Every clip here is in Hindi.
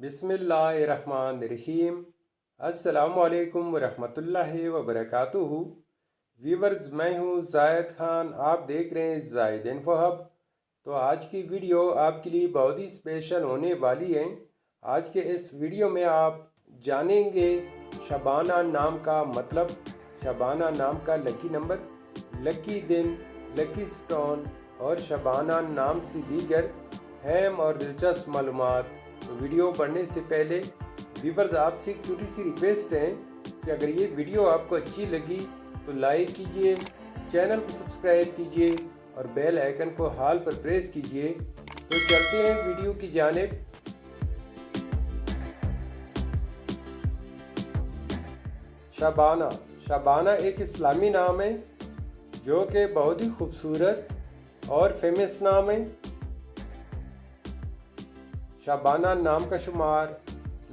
बिस्मिल्लाहिर्रहमानिर्रहीम। अस्सलामुअलैकुम वरहमतुल्लाहि वबरकातुहू। व्यूवर्स, मैं हूँ जायद खान, आप देख रहे हैं जायद इन्फो हब। तो आज की वीडियो आपके लिए बहुत ही स्पेशल होने वाली है। आज के इस वीडियो में आप जानेंगे शबाना नाम का मतलब, शबाना नाम का लकी नंबर, लकी दिन, लकी स्टोन और शबाना नाम से दीगर अहम और दिलचस्प मालूमात। तो वीडियो पढ़ने से पहले व्यूवर्स आपसे एक छोटी सी रिक्वेस्ट है कि अगर ये वीडियो आपको अच्छी लगी तो लाइक कीजिए, चैनल को सब्सक्राइब कीजिए और बेल आइकन को हाल पर प्रेस कीजिए। तो चलते हैं वीडियो की जानिब। शबाना, शबाना एक इस्लामी नाम है जो कि बहुत ही खूबसूरत और फेमस नाम है। शबाना नाम का शुमार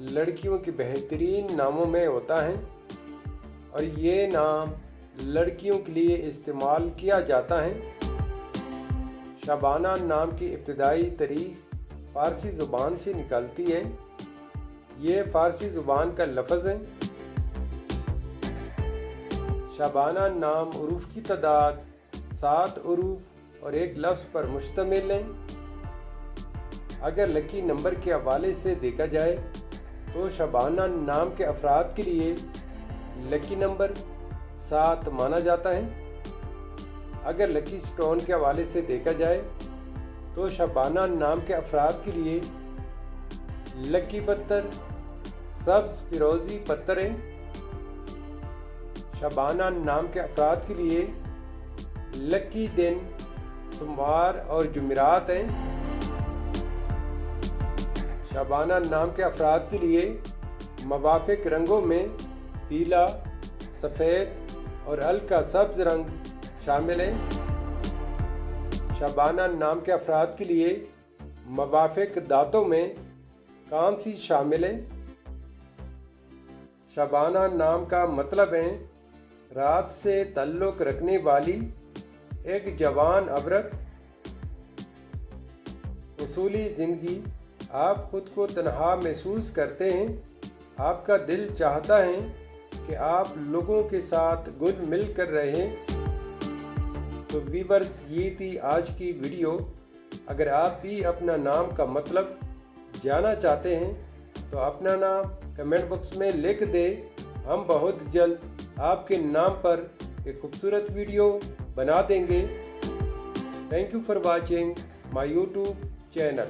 लड़कियों के बेहतरीन नामों में होता है और ये नाम लड़कियों के लिए इस्तेमाल किया जाता है। शबाना नाम की इब्तिदाई तारीख फ़ारसी ज़ुबान से निकलती है। ये फ़ारसी ज़ुबान का लफ्ज़ है। शबाना नाम उरूफ़ की तादाद 7 उरूफ़ और एक लफ्ज़ पर मुश्तमिल है। अगर लकी नंबर के हवाले से देखा जाए तो शबाना नाम के अफराद के लिए लकी नंबर 7 माना जाता है। अगर लकी स्टोन के हवाले से देखा जाए तो शबाना नाम के अफराद के लिए लकी पत्थर सब्ज़ फिरोज़ी पत्थर है। शबाना नाम के अफराद के लिए लकी दिन सोमवार और जुमेरात हैं। शबाना नाम के अफराद के लिए मवाफिक रंगों में पीला, सफ़ेद और हल्का सब्ज़ रंग शामिल हैं। शबाना नाम के अफराद के लिए मवाफिक दांतों में कौन सी शामिल है। शबाना नाम का मतलब है रात से ताल्लुक़ रखने वाली एक जवान औरत। उसूली ज़िंदगी, आप खुद को तन्हा महसूस करते हैं। आपका दिल चाहता है कि आप लोगों के साथ घुल मिल कर रहें। तो व्यूअर्स, ये थी आज की वीडियो। अगर आप भी अपना नाम का मतलब जानना चाहते हैं तो अपना नाम कमेंट बॉक्स में लिख दें। हम बहुत जल्द आपके नाम पर एक खूबसूरत वीडियो बना देंगे। Thank you for watching my YouTube channel.